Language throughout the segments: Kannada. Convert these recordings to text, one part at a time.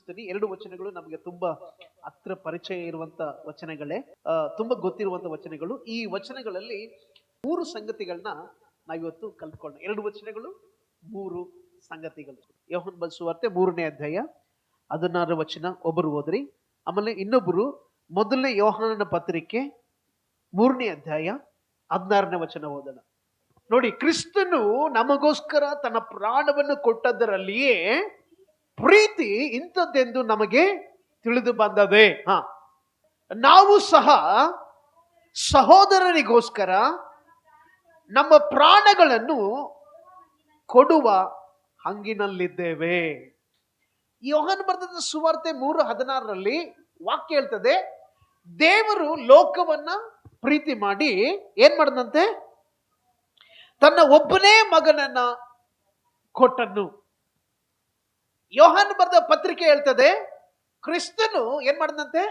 ಮುಗಿಸ್ತೀನಿ. 2 ವಚನಗಳು ನಮಗೆ ತುಂಬಾ ಹತ್ರ ಪರಿಚಯ ಇರುವಂತ ವಚನಗಳೇ, ತುಂಬಾ ಗೊತ್ತಿರುವಂತ ವಚನಗಳು. ಈ ವಚನಗಳಲ್ಲಿ 3 ಸಂಗತಿಗಳನ್ನ ನಾವಿವತ್ತು ಕಲ್ತ್ಕೊಳ್ಳೋಣ. 2 ವಚನಗಳು, 3 ಸಂಗತಿಗಳು. ಯೋಹನ್ ಬರೆದ ಸುವಾರ್ತೆ 3ನೇ ಅಧ್ಯಾಯ 16 ವಚನ ಒಬ್ಬರು ಓದ್ರಿ. ಆಮೇಲೆ ಇನ್ನೊಬ್ಬರು 1ನೇ ಯೋಹಾನನ ಪತ್ರಿಕೆ 3ನೇ ಅಧ್ಯಾಯ 16ನೇ ವಚನ ಓದೋಣ. ನೋಡಿ, ಕ್ರಿಸ್ತನು ನಮಗೋಸ್ಕರ ತನ್ನ ಪ್ರಾಣವನ್ನು ಕೊಟ್ಟದರಲ್ಲಿಯೇ ಪ್ರೀತಿ ಇಂಥದ್ದೆಂದು ನಮಗೆ ತಿಳಿದು ಬಂದದೆ. ನಾವು ಸಹ ಸಹೋದರರಿಗೋಸ್ಕರ ನಮ್ಮ ಪ್ರಾಣಗಳನ್ನು ಕೊಡುವ ಹಂಗಿನಲ್ಲಿದ್ದೇವೆ. ಯೋಹಾನ ಬರೆದ ಸುವಾರ್ತೆ 3:16 ವಾಕ್ಯ ಹೇಳ್ತದೆ, ದೇವರು ಲೋಕವನ್ನ ಪ್ರೀತಿ ಮಾಡಿ ಏನ್ ಮಾಡದಂತೆ, ತನ್ನ ಒಬ್ಬನೇ ಮಗನನ್ನ ಕೊಟ್ಟನು. ಯೋಹಾನ ಬರೆದ ಪತ್ರಿಕೆ ಹೇಳ್ತದೆ, ಕ್ರಿಸ್ತನು ಏನ್ ಮಾಡದಂತೆ,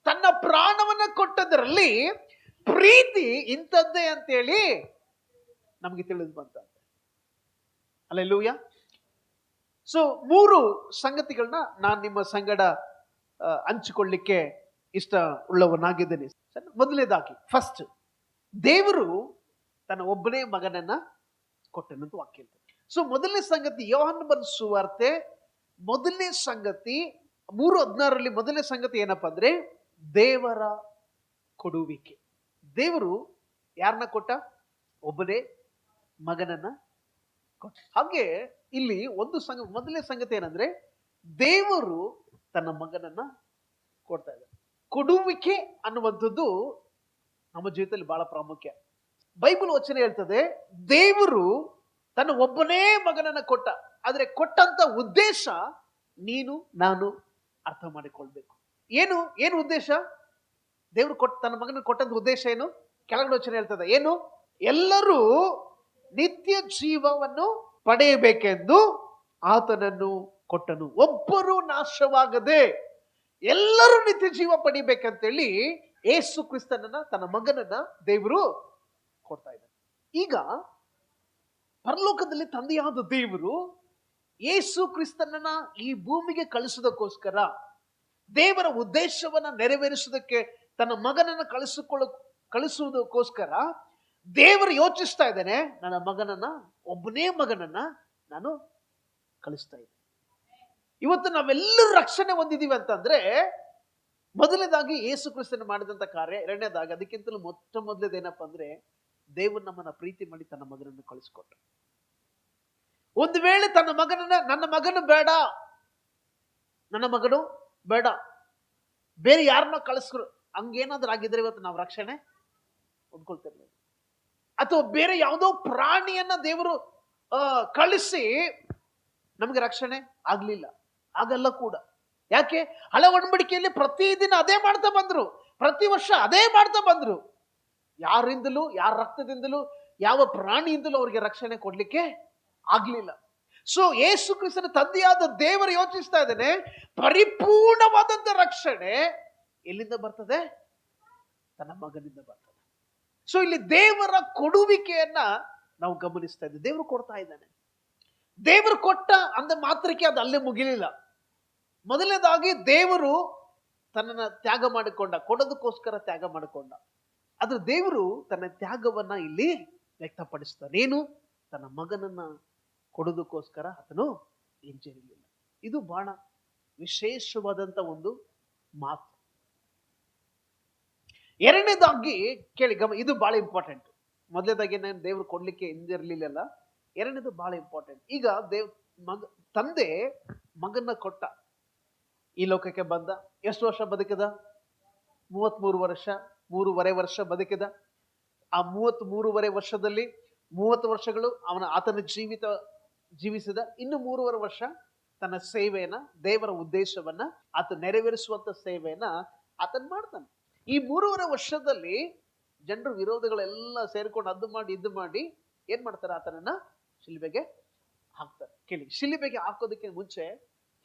ತನ್ನ ಪ್ರಾಣವನ್ನ ಕೊಟ್ಟದರಲ್ಲಿ ಪ್ರೀತಿ ಇಂಥದ್ದೇ ಅಂತೇಳಿ ನಮಗೆ ತಿಳಿದು ಬಂತಂತೆ. ಹಲ್ಲೆಲೂಯ. ಸೊ 3 ಸಂಗತಿಗಳನ್ನ ನಾನು ನಿಮ್ಮ ಸಂಗಡ ಹಂಚಿಕೊಳ್ಳಿಕ್ಕೆ ಇಷ್ಟ ಉಳ್ಳವನಾಗಿದ್ದೇನೆ. ಮೊದಲನೇದಾಗಿ ಫಸ್ಟ್, ದೇವರು ತನ್ನ ಒಬ್ಬನೇ ಮಗನನ್ನ ಕೊಟ್ಟನಂತ ವಾಕ್ಯ ಹೇಳ್ತಾರೆ. ಸೊ ಮೊದಲನೇ ಸಂಗತಿ, ಯೋಹಾನ ಬರೆದ ಸುವಾರ್ತೆ 1ನೇ ಸಂಗತಿ 3:16 ಮೊದಲನೇ ಸಂಗತಿ ಏನಪ್ಪಾ ಅಂದ್ರೆ, ದೇವರ ಕೊಡುವಿಕೆ. ದೇವರು ಯಾರನ್ನ ಕೊಟ್ಟ? ಒಬ್ಬನೇ ಮಗನನ್ನ ಕೊಟ್ಟ. ಹಾಗೆ ಇಲ್ಲಿ ಮೊದಲನೇ ಸಂಗತಿ ಏನಂದ್ರೆ, ದೇವರು ತನ್ನ ಮಗನನ್ನ ಕೊಡ್ತಾ ಇದ್ದಾರೆ. ಕೊಡುವಿಕೆ ಅನ್ನುವಂಥದ್ದು ನಮ್ಮ ಜೀವಿತದಲ್ಲಿ ಬಹಳ ಪ್ರಾಮುಖ್ಯ. ಬೈಬಲ್ ವಚನ ಹೇಳ್ತದೆ, ದೇವರು ತನ್ನ ಒಬ್ಬನೇ ಮಗನನ್ನ ಕೊಟ್ಟ. ಆದ್ರೆ ಕೊಟ್ಟಂತ ಉದ್ದೇಶ ನೀನು ನಾನು ಅರ್ಥ ಮಾಡಿಕೊಳ್ಬೇಕು. ಏನು ಉದ್ದೇಶ? ದೇವರು ತನ್ನ ಮಗನ ಕೊಟ್ಟಂತ ಉದ್ದೇಶ ಏನು? ಕೆಳಗಡೆ ವಚನ ಹೇಳ್ತದೆ, ಏನು? ಎಲ್ಲರೂ ನಿತ್ಯ ಜೀವವನ್ನು ಪಡೆಯಬೇಕೆಂದು ಆತನನ್ನು ಕೊಟ್ಟನು. ಒಬ್ಬರು ನಾಶವಾಗದೆ ಎಲ್ಲರೂ ನಿತ್ಯ ಜೀವ ಪಡಿಬೇಕಂತೇಳಿ ಯೇಸು ಕ್ರಿಸ್ತನನ್ನ, ತನ್ನ ಮಗನನ್ನ ದೇವರು ಕೊಡ್ತಾ ಇದ್ದಾರೆ. ಈಗ ಪರಲೋಕದಲ್ಲಿ ತಂದೆಯಾದ ದೇವರು ಯೇಸು ಕ್ರಿಸ್ತನನ್ನ ಈ ಭೂಮಿಗೆ ಕಳಿಸೋದಕ್ಕೋಸ್ಕರ, ದೇವರ ಉದ್ದೇಶವನ್ನ ನೆರವೇರಿಸೋದಕ್ಕೆ ತನ್ನ ಮಗನನ್ನ ಕಳಿಸುವುದಕ್ಕೋಸ್ಕರ ದೇವರು ಯೋಚಿಸ್ತಾ ಇದ್ದಾನೆ, ನನ್ನ ಮಗನನ್ನ, ಒಬ್ಬನೇ ಮಗನನ್ನ ನಾನು ಕಳಿಸ್ತಾ ಇದ್ದೇನೆ. ಇವತ್ತು ನಾವೆಲ್ಲರೂ ರಕ್ಷಣೆ ಹೊಂದಿದೀವಿ ಅಂತಂದ್ರೆ, ಮೊದಲನೇದಾಗಿ ಯೇಸು ಕ್ರಿಸ್ತನ ಮಾಡಿದಂತ ಕಾರ್ಯ. ಎರಡನೇದಾಗಿ, ಅದಕ್ಕಿಂತಲೂ ಮೊದಲನೇದೇನಪ್ಪ ಅಂದ್ರೆ, ದೇವರು ನಮ್ಮನ್ನ ಪ್ರೀತಿ ಮಾಡಿ ತನ್ನ ಮಗನನ್ನು ಕಳಿಸ್ಕೊಟ್ರು. ಒಂದು ವೇಳೆ ನನ್ನ ಮಗನು ಬೇಡ, ಬೇರೆ ಯಾರನ್ನ ಕಳಿಸ್ರು, ಹಂಗೇನಾದ್ರೂ ಆಗಿದ್ರೆ ಇವತ್ತು ನಾವು ರಕ್ಷಣೆ ಹೊಂದ್ಕೊಳ್ತಿರ್ಲಿಲ್ಲ. ಅಥವಾ ಬೇರೆ ಯಾವುದೋ ಪ್ರಾಣಿಯನ್ನ ದೇವರು ಕಳಿಸಿ ನಮಗೆ ರಕ್ಷಣೆ ಆಗ್ಲಿಲ್ಲ, ಆಗಲ್ಲ ಕೂಡ. ಯಾಕೆ? ಹಳೆ ಒಡಂಬಡಿಕೆಯಲ್ಲಿ ಪ್ರತಿದಿನ ಅದೇ ಮಾಡ್ತಾ ಬಂದ್ರು, ಪ್ರತಿ ವರ್ಷ ಅದೇ ಮಾಡ್ತಾ ಬಂದ್ರು. ಯಾರಿಂದಲೂ, ಯಾರ ರಕ್ತದಿಂದಲೂ, ಯಾವ ಪ್ರಾಣಿಯಿಂದಲೂ ಅವರಿಗೆ ರಕ್ಷಣೆ ಕೊಡ್ಲಿಕ್ಕೆ ಆಗ್ಲಿಲ್ಲ. ಸೊ ಯೇಸು ಕ್ರಿಸ್ತನ ತಂದೆಯಾದ ದೇವರು ಯೋಚಿಸ್ತಾ ಇದ್ದಾನೆ, ಪರಿಪೂರ್ಣವಾದಂತ ರಕ್ಷಣೆ ಎಲ್ಲಿಂದ ಬರ್ತದೆ? ತನ್ನ ಮಗನಿಂದ ಬರ್ತದೆ. ಸೊ ಇಲ್ಲಿ ದೇವರ ಕೊಡುವಿಕೆಯನ್ನ ನಾವು ಗಮನಿಸ್ತಾ ಇದ್ದೇವೆ. ದೇವರು ಕೊಡ್ತಾ ಇದ್ದಾನೆ. ದೇವರು ಕೊಟ್ಟ ಅಂದ ಮಾತ್ರಕ್ಕೆ ಅದು ಅಲ್ಲೇ ಮುಗಿಲಿಲ್ಲ. ಮೊದಲನೇದಾಗಿ ದೇವರು ತನ್ನನ್ನ ತ್ಯಾಗ ಮಾಡಿಕೊಂಡ, ಕೊಡೋದಕ್ಕೋಸ್ಕರ ತ್ಯಾಗ ಮಾಡಿಕೊಂಡ. ಆದ್ರೆ ದೇವರು ತನ್ನ ತ್ಯಾಗವನ್ನ ಇಲ್ಲಿ ವ್ಯಕ್ತಪಡಿಸ್ತಾನೆ. ಏನು? ತನ್ನ ಮಗನನ್ನ ಕೊಡೋದಕ್ಕೋಸ್ಕರ ಆತನು ಹಿಂಜರಿಲಿಲ್ಲ. ಇದು ಬಹಳ ವಿಶೇಷವಾದಂತ ಒಂದು ಮಾತು. ಎರಡನೇದಾಗಿ ಕೇಳಿ, ಇದು ಬಹಳ ಇಂಪಾರ್ಟೆಂಟ್. ಮೊದಲನೇದಾಗಿ ನಾನು ದೇವರು ಕೊಡ್ಲಿಕ್ಕೆ ಹಿಂದಿರ್ಲಿಲ್ಲ. ಎರಡನೇದು ಬಹಳ ಇಂಪಾರ್ಟೆಂಟ್. ಈಗ ತಂದೆ ಮಗನ ಕೊಟ್ಟ, ಈ ಲೋಕಕ್ಕೆ ಬಂದ. ಎಷ್ಟು ವರ್ಷ ಬದುಕಿದ? 33 ವರ್ಷ, 3.5 ವರ್ಷ ಬದುಕಿದ. ಆ 33.5 ವರ್ಷದಲ್ಲಿ 30 ವರ್ಷಗಳು ಆತನ ಜೀವಿಸಿದ. ಇನ್ನು 3.5 ವರ್ಷ ತನ್ನ ಸೇವೆಯನ್ನ, ದೇವರ ಉದ್ದೇಶವನ್ನ ಆತ ನೆರವೇರಿಸುವಂತ ಸೇವೆಯನ್ನ ಆತನ್ ಮಾಡ್ತಾನೆ. ಈ 3.5 ವರ್ಷದಲ್ಲಿ ಜನರು ವಿರೋಧಗಳೆಲ್ಲ ಸೇರ್ಕೊಂಡು ಇದು ಮಾಡಿ ಏನ್ ಮಾಡ್ತಾರೆ? ಆತನನ್ನ ಶಿಲುಬೆಗೆ ಹಾಕ್ತಾರೆ. ಕೇಳಿ, ಶಿಲುಬೆಗೆ ಹಾಕೋದಕ್ಕೆ ಮುಂಚೆ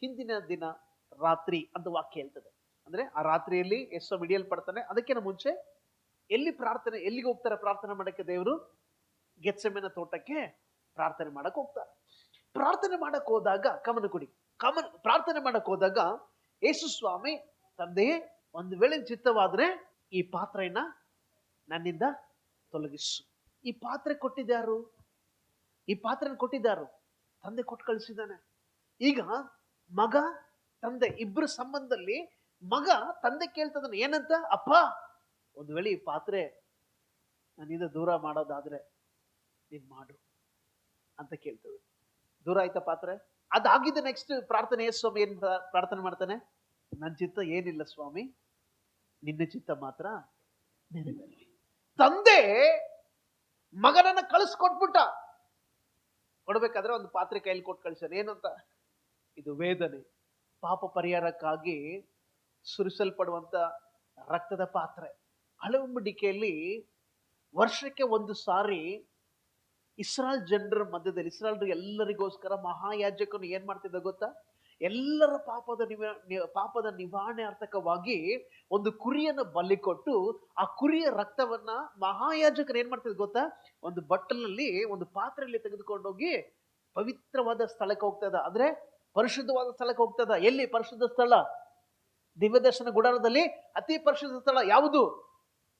ಹಿಂದಿನ ದಿನ ರಾತ್ರಿ ಅಂತ ವಾಕ್ಯ ಹೇಳ್ತದೆ. ಅಂದ್ರೆ ಆ ರಾತ್ರಿಯಲ್ಲಿ ಯೇಸು ಹಿಡಿಯಲ್ಪಡ್ತಾನೆ. ಅದಕ್ಕಿಂತ ಮುಂಚೆ ಎಲ್ಲಿಗೆ ಹೋಗ್ತಾರೆ ಪ್ರಾರ್ಥನೆ ಮಾಡಕ್ಕೆ? ದೇವರು ಗೆತ್ಸೆಮನೆ ತೋಟಕ್ಕೆ ಪ್ರಾರ್ಥನೆ ಮಾಡಕ್ ಹೋಗ್ತಾರೆ. ಪ್ರಾರ್ಥನೆ ಮಾಡಕ್ ಹೋದಾಗ ಗಮನ ಕೊಡಿ, ಪ್ರಾರ್ಥನೆ ಮಾಡಕ್ ಹೋದಾಗ ಯೇಸು ಸ್ವಾಮಿ, ತಂದೆಯೇ, ಒಂದು ವೇಳೆ ಚಿತ್ತವಾದ್ರೆ ಈ ಪಾತ್ರೆಯನ್ನ ನನ್ನಿಂದ ತೊಲಗಿಸು. ಈ ಪಾತ್ರೆ ಕೊಟ್ಟಿದ್ಯಾರು? ಈ ಪಾತ್ರೆ ಕೊಟ್ಟಿದ್ದಾರು ತಂದೆ ಕೊಟ್ಟು ಕಳಿಸಿದ್ದಾನೆ. ಈಗ ಮಗ ತಂದೆ ಇಬ್ಬರ ಸಂಬಂಧದಲ್ಲಿ ಮಗ ತಂದೆ ಕೇಳ್ತದಾನೆ, ಏನಂತ? ಅಪ್ಪ, ಒಂದು ವೇಳೆ ಈ ಪಾತ್ರೆ ನನ್ನಿಂದ ದೂರ ಮಾಡೋದಾದ್ರೆ ನೀನ್ ಮಾಡು ಅಂತ ಕೇಳ್ತದೆ. ದೂರ ಆಯ್ತಾ ಪಾತ್ರೆ? ಅದಾಗಿದ್ದ ನೆಕ್ಸ್ಟ್ ಪ್ರಾರ್ಥನೆ ಸ್ವಾಮಿ ಏನ್ ಪ್ರಾರ್ಥನೆ ಮಾಡ್ತಾನೆ? ನನ್ನ ಚಿತ್ತ ಏನಿಲ್ಲ ಸ್ವಾಮಿ, ನಿನ್ನ ಚಿತ್ತ ಮಾತ್ರ ನೆರವೇರಲಿ. ತಂದೆ ಮಗನನ್ನ ಕಳಿಸ್ಕೊಟ್ಬಿಟ್ಟ. ಕೊಡ್ಬೇಕಾದ್ರೆ ಒಂದು ಪಾತ್ರೆ ಕೈಲಿ ಕೊಟ್ಟು ಕಳಿಸ್ಯಾನೆ. ಏನಂತ? ಇದು ವೇದನೆ, ಪಾಪ ಪರಿಹಾರಕ್ಕಾಗಿ ಸುರಿಸಲ್ಪಡುವಂತ ರಕ್ತದ ಪಾತ್ರೆ. ಹಳೆ ಒಡಂಬಡಿಕೆಯಲ್ಲಿ ವರ್ಷಕ್ಕೆ ಒಂದು ಸಾರಿ ಇಸ್ರಾಯೇಲ್ ಜನರ ಮಧ್ಯದಲ್ಲಿ, ಇಸ್ರಾಯೇಲ್ ಎಲ್ಲರಿಗೋಸ್ಕರ ಮಹಾಯಾಜಕನು ಏನ್ ಮಾಡ್ತಿದ್ದ ಗೊತ್ತಾ? ಎಲ್ಲರ ಪಾಪದ ನಿವಾರಣೆ ಅರ್ಥಕವಾಗಿ ಒಂದು ಕುರಿಯನ್ನು ಬಲಿ ಕೊಟ್ಟು, ಆ ಕುರಿಯ ರಕ್ತವನ್ನ ಮಹಾಯಾಜಕರು ಏನ್ ಮಾಡ್ತಿದ್ ಗೊತ್ತಾ? ಒಂದು ಬಟ್ಟಲಲ್ಲಿ, ಒಂದು ಪಾತ್ರೆಯಲ್ಲಿ ತೆಗೆದುಕೊಂಡೋಗಿ ಪವಿತ್ರವಾದ ಸ್ಥಳಕ್ಕೆ ಹೋಗ್ತದ, ಅಂದ್ರೆ ಪರಿಶುದ್ಧವಾದ ಸ್ಥಳಕ್ಕೆ ಹೋಗ್ತದ. ಎಲ್ಲಿ ಪರಿಶುದ್ಧ ಸ್ಥಳ? ದಿವ್ಯದರ್ಶನ ಗುಡಾರದಲ್ಲಿ ಅತಿ ಪರಿಶುದ್ಧ ಸ್ಥಳ ಯಾವುದು?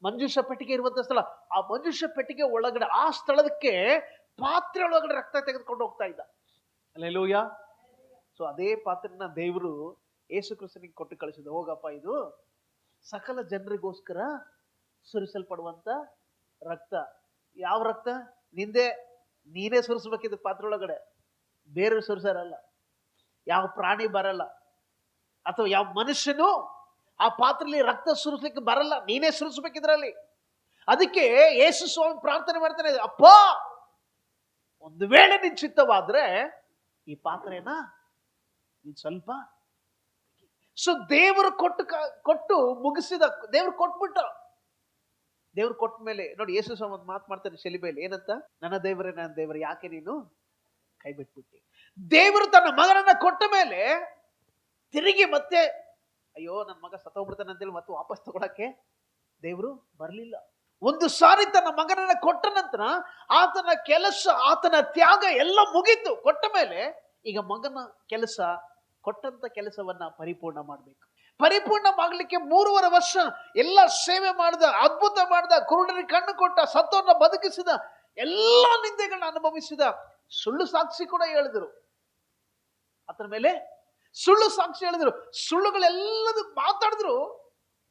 ಮಂಜೂಷ ಪೆಟ್ಟಿಗೆ ಇರುವಂತ ಸ್ಥಳ. ಆ ಮಂಜೂಷ ಪೆಟ್ಟಿಗೆ ಒಳಗಡೆ, ಆ ಸ್ಥಳಕ್ಕೆ ಪಾತ್ರೆ ಒಳಗಡೆ ರಕ್ತ ತೆಗೆದುಕೊಂಡು ಹೋಗ್ತಾ ಇದ್ದ. ಹಲ್ಲೆಲೂಯಾ. ಸೊ ಅದೇ ಪಾತ್ರೆನ ದೇವರು ಯೇಸು ಕ್ರಿಸ್ತನಿಗೆ ಕೊಟ್ಟು ಕಳಿಸಿದ. ಹೋಗಪ್ಪ, ಇದು ಸಕಲ ಜನರಿಗೋಸ್ಕರ ಸುರಿಸಲ್ಪಡುವಂತ ರಕ್ತ. ಯಾವ ರಕ್ತ? ನೀನೇ ಸುರಿಸ್ಬೇಕಿದ್ದು ಪಾತ್ರೆ ಒಳಗಡೆ, ಬೇರೆ ಸುರಿಸಾರಲ್ಲ. ಯಾವ ಪ್ರಾಣಿ ಬರಲ್ಲ, ಅಥವಾ ಯಾವ ಮನುಷ್ಯನು ಆ ಪಾತ್ರೆಯಲ್ಲಿ ರಕ್ತ ಸುರಿಸ್ಲಿಕ್ಕೆ ಬರಲ್ಲ, ನೀನೇ ಸುರಿಸ್ಬೇಕಿದ್ರಲ್ಲಿ. ಅದಕ್ಕೆ ಯೇಸು ಸ್ವಾಮಿ ಪ್ರಾರ್ಥನೆ ಮಾಡ್ತಾನೆ, ಅಪ್ಪ, ಒಂದು ವೇಳೆ ನಿನ್ ಚಿತ್ತವಾದ್ರೆ ಈ ಪಾತ್ರೆನ ನೀನ್ ಸ್ವಲ್ಪ. ಸೊ ದೇವರು ಕೊಟ್ಟು ಮುಗಿಸಿದ. ದೇವ್ರು ಕೊಟ್ಬಿಟ್ಟ. ದೇವ್ರು ಕೊಟ್ಟ ಮೇಲೆ ನೋಡಿ, ಯೇಸು ಸ್ವಾಮಿ ಒಂದು ಮಾತು ಮಾಡ್ತಾನೆ ಶಿಲುಬೆಯಲ್ಲಿ. ಏನಂತ? ನನ್ನ ದೇವರೇ ಯಾಕೆ ನೀನು ಕೈ ಬಿಟ್ಬಿಟ್ಟಿ? ದೇವರು ತನ್ನ ಮಗನನ್ನ ಕೊಟ್ಟ ಮೇಲೆ ತಿರುಗಿ ಮತ್ತೆ ಅಯ್ಯೋ ನನ್ನ ಮಗ ಸತ್ತೋಗ್ಬಿಡ್ತಾನೆ ಅಂತೇಳಿ ಮತ್ತೆ ವಾಪಸ್ ತಗೊಳಕ್ಕೆ ದೇವರು ಬರಲಿಲ್ಲ. ಒಂದು ಸಾರಿ ತನ್ನ ಮಗನನ್ನ ಕೊಟ್ಟ ನಂತರ ಆತನ ಕೆಲಸ, ಆತನ ತ್ಯಾಗ ಎಲ್ಲ ಮುಗೀತು. ಕೊಟ್ಟ ಮೇಲೆ ಈಗ ಮಗನ ಕೆಲಸ, ಕೊಟ್ಟಂತ ಕೆಲಸವನ್ನ ಪರಿಪೂರ್ಣ ಮಾಡ್ಬೇಕು. ಪರಿಪೂರ್ಣ ಮಾಡ್ಲಿಕ್ಕೆ 3.5 ವರ್ಷ ಎಲ್ಲ ಸೇವೆ ಮಾಡಿದ, ಅದ್ಭುತ ಮಾಡಿದ, ಕುರುಡರಿಗೆ ಕಣ್ಣು ಕೊಟ್ಟ, ಸತ್ತವನ್ನ ಬದುಕಿಸಿದ, ಎಲ್ಲಾ ನಿಂದೆಗಳನ್ನ ಅನುಭವಿಸಿದ, ಸುಳ್ಳು ಸಾಕ್ಷಿ ಕೂಡ ಹೇಳಿದ್ರು ಆತನ ಮೇಲೆ. ಸುಳ್ಳು ಸಾಕ್ಷಿ ಹೇಳಿದ್ರು, ಸುಳ್ಳುಗಳೆಲ್ಲದೂ ಮಾತಾಡಿದ್ರು.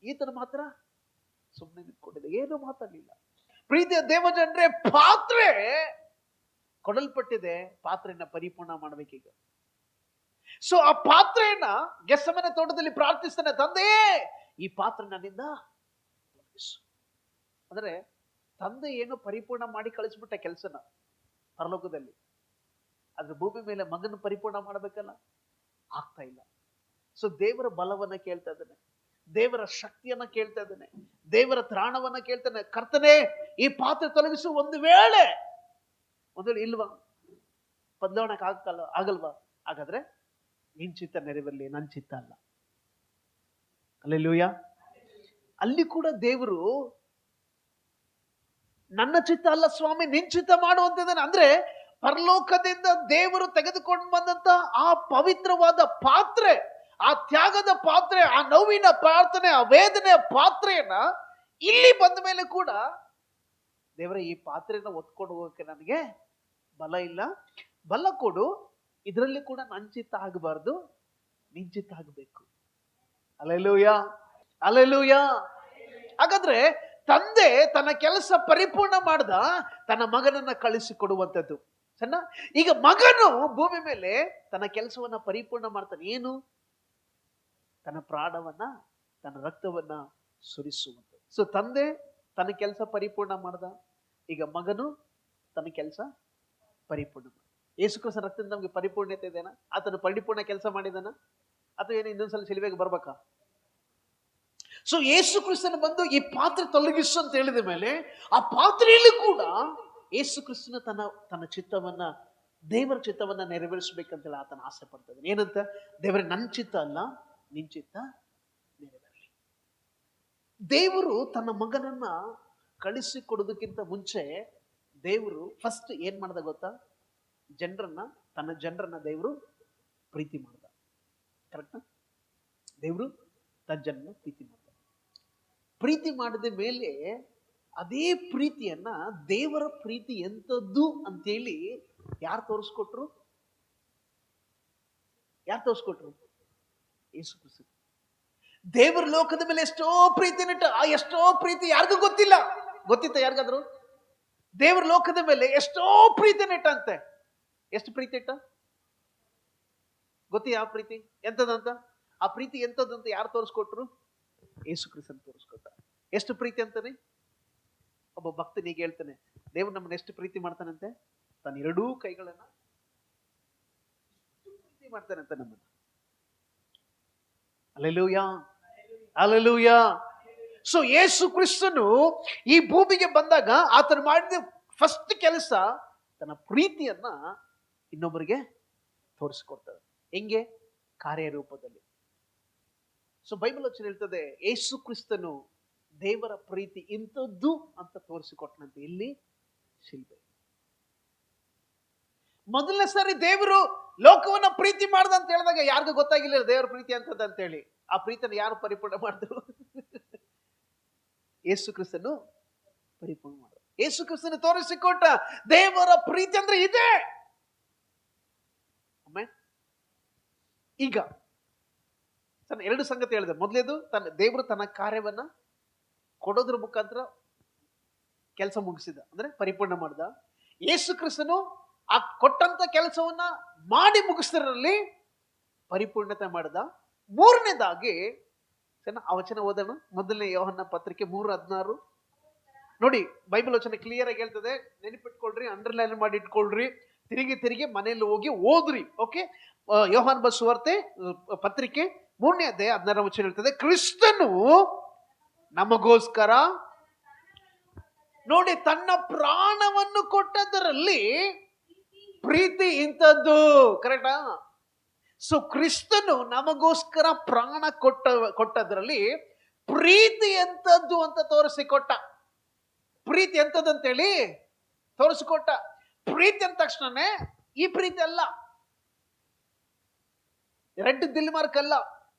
ಈತನ ಮಾತ್ರ ಸುಮ್ಮನೆ ನಿಂತ್ಕೊಂಡಿದ್ದ, ಏನು ಮಾತಾಡಲಿಲ್ಲ. ಪ್ರೀತಿಯ ದೇವಜನರೇ, ಪಾತ್ರೆ ಕೊಡಲ್ಪಟ್ಟಿದೆ, ಪಾತ್ರೆಯನ್ನ ಪರಿಪೂರ್ಣ ಮಾಡ್ಬೇಕೀಗ. ಸೊ ಆ ಪಾತ್ರೆಯನ್ನ ಗೆತ್ಸೆಮನೆ ತೋಟದಲ್ಲಿ ಪ್ರಾರ್ಥಿಸ್ತಾನೆ, ತಂದೆಯೇ, ಈ ಪಾತ್ರೆ ನನ್ನಿಂದ ತೊಲಗಿಸು. ಅಂದ್ರೆ ತಂದೆ ಏನು ಪರಿಪೂರ್ಣ ಮಾಡಿ ಕಳಿಸ್ಬಿಟ್ಟ ಕೆಲಸನ ಪರಲೋಕದಲ್ಲಿ, ಆದ್ರೆ ಭೂಮಿ ಮೇಲೆ ಮಗನ ಪರಿಪೂರ್ಣ ಮಾಡ್ಬೇಕಲ್ಲ, ಆಗ್ತಾ ಇಲ್ಲ. ಸೊ ದೇವರ ಬಲವನ್ನ ಕೇಳ್ತಾ ಇದ್ದಾನೆ, ದೇವರ ಶಕ್ತಿಯನ್ನ ಕೇಳ್ತಾ ಇದ್ದಾನೆ, ದೇವರ ತ್ರಾಣವನ್ನ ಕೇಳ್ತಾನೆ. ಕರ್ತನೇ, ಈ ಪಾತ್ರೆ ತೊಲಗಿಸು. ಒಂದು ವೇಳೆ ಇಲ್ವಾ, ಬದಲಾವಣೆ ಆಗಲ್ವಾ? ಹಾಗಾದ್ರೆ ನಿನ್ ಚಿತ್ತ ನೆರವೇರಲಿ, ನನ್ನ ಚಿತ್ತ ಅಲ್ಲ. ಹಲ್ಲೆಲೂಯಾ. ಅಲ್ಲಿ ಕೂಡ ದೇವರು ನನ್ನ ಚಿತ್ತ ಅಲ್ಲ ಸ್ವಾಮಿ, ನಿನ್ ಚಿತ್ತ ಮಾಡುವಂತಿದ್ದಾನೆ. ಅಂದ್ರೆ ಪರಲೋಕದಿಂದ ದೇವರು ತೆಗೆದುಕೊಂಡು ಬಂದಂತ ಆ ಪವಿತ್ರವಾದ ಪಾತ್ರೆ, ಆ ತ್ಯಾಗದ ಪಾತ್ರೆ, ಆ ನೋವಿನ ಪ್ರಾರ್ಥನೆ, ಆ ವೇದನೆಯ ಪಾತ್ರೆಯನ್ನ ಇಲ್ಲಿ ಬಂದ ಮೇಲೆ ಕೂಡ ದೇವರೇ, ಈ ಪಾತ್ರೆನ ಒತ್ಕೊಂಡು ಹೋಗಕ್ಕೆ ನನಗೆ ಬಲ ಇಲ್ಲ, ಬಲ ಕೊಡು. ಇದರಲ್ಲಿ ಕೂಡ ನನ್ನ ಚಿತ್ತ ಆಗಬಾರ್ದು, ನಿನ್ ಚಿತ್ತ ಆಗಬೇಕು. Hallelujah, hallelujah. ಹಾಗಾದ್ರೆ ತಂದೆ ತನ್ನ ಕೆಲಸ ಪರಿಪೂರ್ಣ ಮಾಡ್ದ, ತನ್ನ ಮಗನನ್ನ ಕಳಿಸಿಕೊಡುವಂಥದ್ದು. ಸಣ್ಣ ಈಗ ಮಗನು ಭೂಮಿ ಮೇಲೆ ತನ್ನ ಕೆಲಸವನ್ನ ಪರಿಪೂರ್ಣ ಮಾಡ್ತಾನೆ. ಏನು? ತನ್ನ ಪ್ರಾಣವನ್ನ, ತನ್ನ ರಕ್ತವನ್ನ ಸುರಿಸುವಂಥದ್ದು. ಸೊ ತಂದೆ ತನ್ನ ಕೆಲಸ ಪರಿಪೂರ್ಣ ಮಾಡ್ದ, ಈಗ ಮಗನು ತನ್ನ ಕೆಲಸ ಪರಿಪೂರ್ಣ ಮಾಡ. ಯೇಸು ಕ್ರಿಸ್ತನ ರಕ್ತದಿಂದ ನಮ್ಗೆ ಪರಿಪೂರ್ಣತೆ ಇದೆನಾ? ಆತನು ಪರಿಪೂರ್ಣ ಕೆಲಸ ಮಾಡಿದಾನ? ಅಥವಾ ಏನು ಇನ್ನೊಂದ್ಸಲ ಶಿಲುಬೆಗೆ ಬರ್ಬೇಕಾ? ಸೊ ಯೇಸು ಕ್ರಿಸ್ತನ ಬಂದು ಈ ಪಾತ್ರೆ ತೊಲಗಿಸು ಅಂತ ಹೇಳಿದ ಮೇಲೆ ಆ ಪಾತ್ರೆಯಲ್ಲಿ ಕೂಡ ಯೇಸು ಕ್ರಿಸ್ತನ ತನ್ನ ಚಿತ್ತವನ್ನ, ದೇವರ ಚಿತ್ತವನ್ನ ನೆರವೇರಿಸಬೇಕಂತೇಳಿ ಆತನ ಆಸೆ ಪಡ್ತಾನೆ. ಏನಂತ? ದೇವರೇ, ನನ್ನ ಚಿತ್ತ ಅಲ್ಲ, ನಿನ್ ಚಿತ್ತ ನೆರವೇರಲಿ. ದೇವರು ತನ್ನ ಮಗನನ್ನ ಕಳಿಸಿಕೊಡೋದಕ್ಕಿಂತ ಮುಂಚೆ ದೇವರು ಫಸ್ಟ್ ಏನ್ ಮಾಡ್ದ ಗೊತ್ತಾ? ತನ್ನ ಜನರನ್ನ ದೇವರು ಪ್ರೀತಿ ಮಾಡ್ದ. ಕರೆಕ್ಟಾ? ದೇವರು ತನ್ನ ಜನನ ಪ್ರೀತಿ ಮಾಡ್ತಾರೆ. ಪ್ರೀತಿ ಮಾಡಿದ ಮೇಲೆ ಅದೇ ಪ್ರೀತಿಯನ್ನ ದೇವರ ಪ್ರೀತಿ ಎಂಥದ್ದು ಅಂತೇಳಿ ಯಾರು ತೋರಿಸ್ಕೊಟ್ರು? ಯೇಸು ಕ್ರಿಸ್ತ. ದೇವರ ಲೋಕದ ಮೇಲೆ ಎಷ್ಟೋ ಪ್ರೀತಿ ನಿಟ್ಟ. ಆ ಎಷ್ಟೋ ಪ್ರೀತಿ ಯಾರಿಗೂ ಗೊತ್ತಿಲ್ಲ. ಗೊತ್ತಿತ್ತ ಯಾರಿಗಾದ್ರು? ದೇವರ ಲೋಕದ ಮೇಲೆ ಎಷ್ಟೋ ಪ್ರೀತಿ ನಿಟ್ಟಂತೆ. ಎಷ್ಟು ಪ್ರೀತಿ ಇಟ್ಟ ಗೊತ್ತಿ? ಯಾವ ಪ್ರೀತಿ ಎಂತದಂತ? ಆ ಪ್ರೀತಿ ಎಂತದಂತ ಯಾರು ತೋರಿಸ್ಕೊಟ್ರು? ಯೇಸು ಕ್ರಿಸ್ತನ್ ತೋರಿಸ್ಕೊಟ್ಟ. ಎಷ್ಟು ಪ್ರೀತಿ ಅಂತಾನೆ? ಒಬ್ಬ ಭಕ್ತನಿಗೆ ಹೇಳ್ತಾನೆ, ದೇವ್ರು ನಮ್ಮನ್ನ ಎಷ್ಟು ಪ್ರೀತಿ ಮಾಡ್ತಾನಂತೆ? ತನ್ನ ಎರಡೂ ಕೈಗಳನ್ನ ಪ್ರೀತಿ ಮಾಡ್ತಾನಂತೆ ನಮ್ಮನ್ನ. Hallelujah, hallelujah. ಸೊ ಯೇಸು ಕ್ರಿಸ್ತನು ಈ ಭೂಮಿಗೆ ಬಂದಾಗ ಆತನು ಮಾಡಿದ ಫಸ್ಟ್ ಕೆಲಸ ತನ್ನ ಪ್ರೀತಿಯನ್ನ ಇನ್ನೊಬ್ಬರಿಗೆ ತೋರಿಸಿಕೊಡ್ತಾರೆ. ಹೆಂಗೆ? ಕಾರ್ಯರೂಪದಲ್ಲಿ. ಸೊ ಬೈಬಲ್ ವಚನ ಹೇಳ್ತದೆ, ಯೇಸು ಕ್ರಿಸ್ತನು ದೇವರ ಪ್ರೀತಿ ಇಂಥದ್ದು ಅಂತ ತೋರಿಸಿಕೊಟ್ಟನಂತೆ. ಇಲ್ಲಿ ಶಿಲ್ಬೆ. ಮೊದಲನೇ ಸಾರಿ ದೇವರು ಲೋಕವನ್ನ ಪ್ರೀತಿ ಮಾಡ್ದ ಅಂತ ಹೇಳಿದಾಗ ಯಾರಿಗೂ ಗೊತ್ತಾಗಿಲ್ಲ ದೇವರ ಪ್ರೀತಿ ಅಂತದ ಅಂತ ಹೇಳಿ. ಆ ಪ್ರೀತಿಯನ್ನು ಯಾರು ಪರಿಪೂರ್ಣ ಮಾಡಿದ್ರು? ಯೇಸು ಕ್ರಿಸ್ತನು ಪರಿಪೂರ್ಣ ಮಾಡಿದ್ರು. ಯೇಸು ಕ್ರಿಸ್ತನು ತೋರಿಸಿಕೊಟ್ಟ ದೇವರ ಪ್ರೀತಿ ಅಂದ್ರೆ ಇದೆ. ಈಗ ಎರಡು ಸಂಗತಿ ಹೇಳಿದೆ. ಮೊದಲೇದು, ದೇವರು ತನ್ನ ಕಾರ್ಯವನ್ನ ಕೊಡೋದ್ರ ಮುಖಾಂತರ ಕೆಲಸ ಮುಗಿಸಿದ, ಅಂದ್ರೆ ಪರಿಪೂರ್ಣ ಮಾಡಿದ. ಯೇಸು ಕ್ರಿಸ್ತನು ಆ ಕೊಟ್ಟಂತ ಕೆಲಸವನ್ನ ಮಾಡಿ ಮುಗಿಸಿದ್ರಲ್ಲಿ ಪರಿಪೂರ್ಣತೆ ಮಾಡಿದ. ಮೂರನೇದಾಗಿ ಆ ವಚನ ಓದೋಣ. ಮೊದಲನೇ ಯೋಹನ್ನ ಪತ್ರಿಕೆ 3:16 ನೋಡಿ. ಬೈಬಲ್ ವಚನ ಕ್ಲಿಯರ್ ಆಗಿ ಹೇಳ್ತದೆ. ನೆನಪಿಟ್ಕೊಳ್ರಿ, ಅಂಡರ್ಲೈನ್ ಮಾಡಿ ಇಟ್ಕೊಳ್ರಿ, ತಿರುಗಿ ಮನೆಯಲ್ಲಿ ಹೋಗಿ ಓದ್ರಿ. ಓಕೆ, ಯೋಹಾನ ಸುವಾರ್ತೆ ಪತ್ರಿಕೆ 3ನೇ ಅಧ್ಯಾಯ 16ನೇ ವಚನ ಹೇಳ್ತದೆ, ಕ್ರಿಸ್ತನು ನಮಗೋಸ್ಕರ ನೋಡಿ ತನ್ನ ಪ್ರಾಣವನ್ನು ಕೊಟ್ಟದರಲ್ಲಿ ಪ್ರೀತಿ ಇಂಥದ್ದು. ಕರೆಕ್ಟಾ? ಸೊ ಕ್ರಿಸ್ತನು ನಮಗೋಸ್ಕರ ಪ್ರಾಣ ಕೊಟ್ಟದ್ರಲ್ಲಿ ಪ್ರೀತಿ ಎಂಥದ್ದು ಅಂತ ತೋರಿಸಿಕೊಟ್ಟ. ಪ್ರೀತಿ ಎಂಥದ್ದಂತೇಳಿ ತೋರಿಸಿಕೊಟ್ಟ. ಪ್ರೀತಿ ಅಂದ ತಕ್ಷಣನೇ ಈ ಪ್ರೀತಿ ಅಲ್ಲ, ರೆಡ್ ದಿಲ್ ಮಾರ್ಕ್ ಅಲ್ಲ.